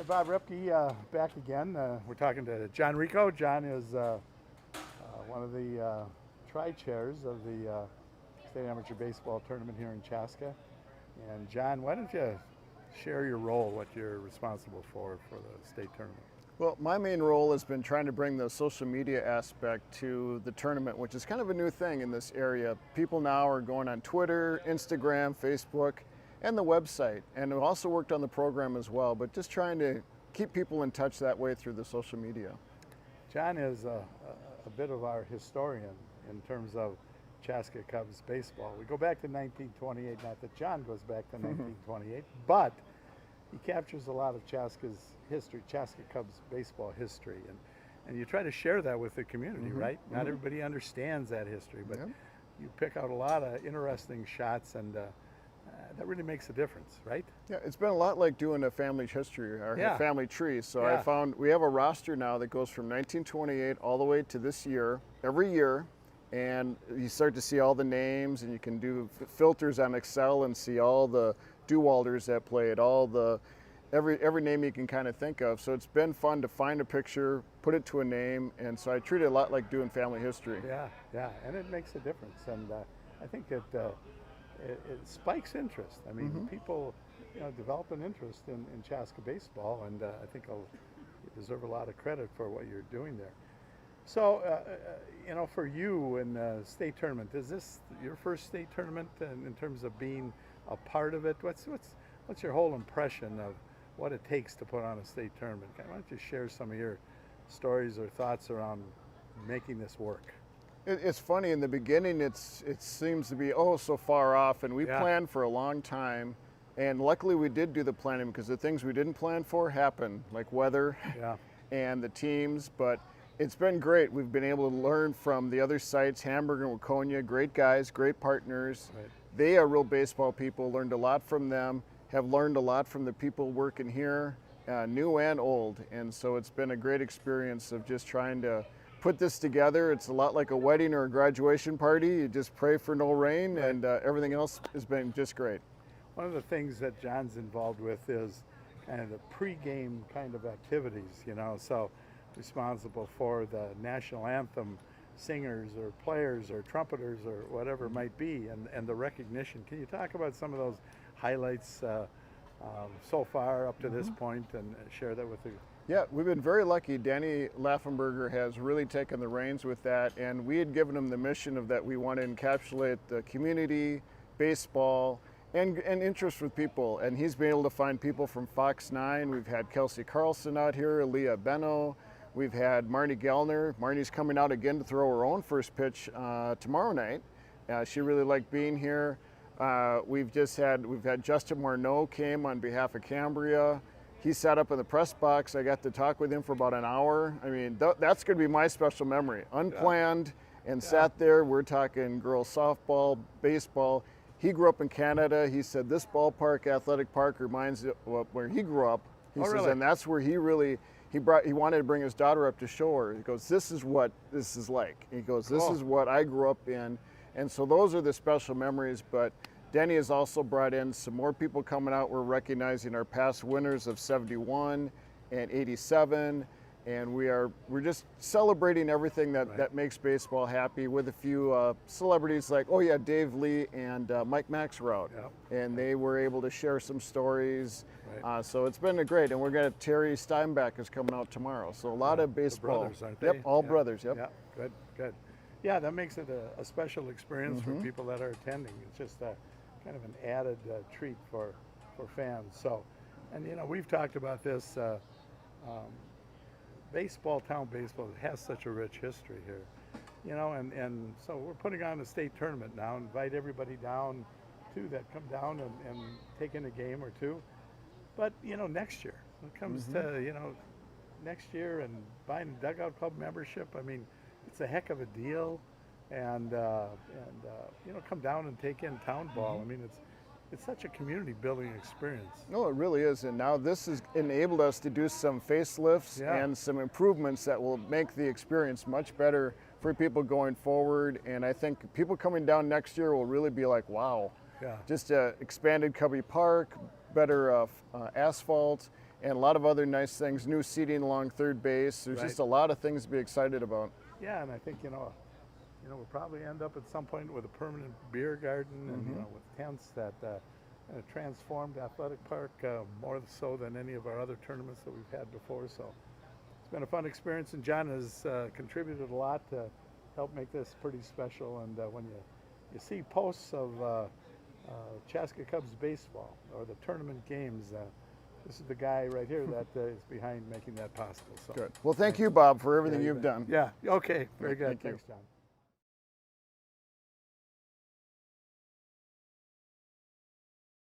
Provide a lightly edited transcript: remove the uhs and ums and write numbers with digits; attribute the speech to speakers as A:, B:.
A: Bob Roepke back again. We're talking to John Rekow. John is one of the tri-chairs of the State Amateur Baseball Tournament here in Chaska. And John, why don't you share your role, what you're responsible for the state tournament?
B: Well, my main role has been trying to bring the social media aspect to the tournament, which is kind of a new thing in this area. People now are going on Twitter, Instagram, Facebook, and the website. And we've also worked on the program as well, but just trying to keep people in touch that way through the social media.
A: John is a bit of our historian in terms of Chaska Cubs baseball. We go back to 1928, not that John goes back to 1928, but he captures a lot of Chaska's history, Chaska Cubs baseball history, and you try to share that with the community, right? Not everybody understands that history, but you pick out a lot of interesting shots, and that really makes a difference, right?
B: Yeah, it's been a lot like doing a family history or a family tree. So I found we have a roster now that goes from 1928 all the way to this year, every year, and you start to see all the names, and you can do filters on Excel and see all the Dewalders that played, all the every name you can kind of think of. So it's been fun to find a picture, put it to a name, and so I treat it a lot like doing family history.
A: Yeah, and it makes a difference, and I think it spikes interest. I mean, people, develop an interest in Chaska baseball, and I think you deserve a lot of credit for what you're doing there. So, for you in the state tournament, is this your first state tournament in terms of being a part of it? What's your whole impression of what it takes to put on a state tournament? Why don't you share some of your stories or thoughts around making this work?
B: It's funny, in the beginning it seems to be so far off, and we planned for a long time, and luckily we did do the planning, because the things we didn't plan for happened, like weather and the teams, but it's been great. We've been able to learn from the other sites, Hamburg and Waconia, great guys, great partners. Right. They are real baseball people, learned a lot from them, have learned a lot from the people working here, new and old, and so it's been a great experience of just trying to put this together. It's a lot like a wedding or a graduation party. You just pray for no rain, and everything else has been just great.
A: One of the things that John's involved with is kind of the pre-game kind of activities, so responsible for the national anthem singers or players or trumpeters or whatever it might be, and the recognition. Can you talk about some of those highlights so far up to this point, and share that with the
B: Yeah, we've been very lucky. Danny Laffenberger has really taken the reins with that, and we had given him the mission of that we want to encapsulate the community, baseball, and interest with people. And he's been able to find people from Fox 9. We've had Kelsey Carlson out here, Leah Benno. We've had Marnie Gellner. Marnie's coming out again to throw her own first pitch tomorrow night. She really liked being here. We've had Justin Morneau came on behalf of Cambria. He sat up in the press box. I got to talk with him for about an hour. I mean, that's going to be my special memory. Unplanned, and sat there. We're talking girls softball, baseball. He grew up in Canada. He said this ballpark, Athletic Park, reminds him of where he grew up. He says,
A: really?
B: And that's where he wanted to bring his daughter up to show her. He goes, this is what this is like. He goes, this is what I grew up in. And so those are the special memories. But Denny has also brought in some more people coming out. We're recognizing our past winners of 71 and 87. And we're just celebrating everything that makes baseball happy, with a few celebrities like, Dave Lee and Mike Max were out. And they were able to share some stories. So it's been great. And we're going to, Terry Steinbach is coming out tomorrow. So a lot of baseball.
A: The brothers, aren't they?
B: Yep, all brothers, yep.
A: Yeah, good. Yeah, that makes it a special experience for people that are attending. It's just kind of an added treat for fans. So, and we've talked about this, town baseball has such a rich history here, and so we're putting on a state tournament now. Invite everybody down too that come down and take in a game or two. But next year, when it comes to next year and buying a dugout club membership, I mean, it's a heck of a deal, and come down and take in town ball. I mean, it's such a community building experience.
B: No, it really is. And now this has enabled us to do some facelifts and some improvements that will make the experience much better for people going forward. And I think people coming down next year will really be like, wow, just expanded Cubby Park, better asphalt, and a lot of other nice things, new seating along third base. There's
A: Right.
B: just a lot of things to be excited about.
A: Yeah, and I think we'll probably end up at some point with a permanent beer garden and with tents that in a transformed athletic park, more so than any of our other tournaments that we've had before. So it's been a fun experience, and John has contributed a lot to help make this pretty special. And when you see posts of Chaska Cubs baseball or the tournament games, this is the guy right here that is behind making that possible. So
B: Good. Well, thank you, Bob, for everything
A: you
B: you've
A: bet.
B: done.
A: Yeah. Okay. Very good.
B: Thank you.
A: Thanks, John.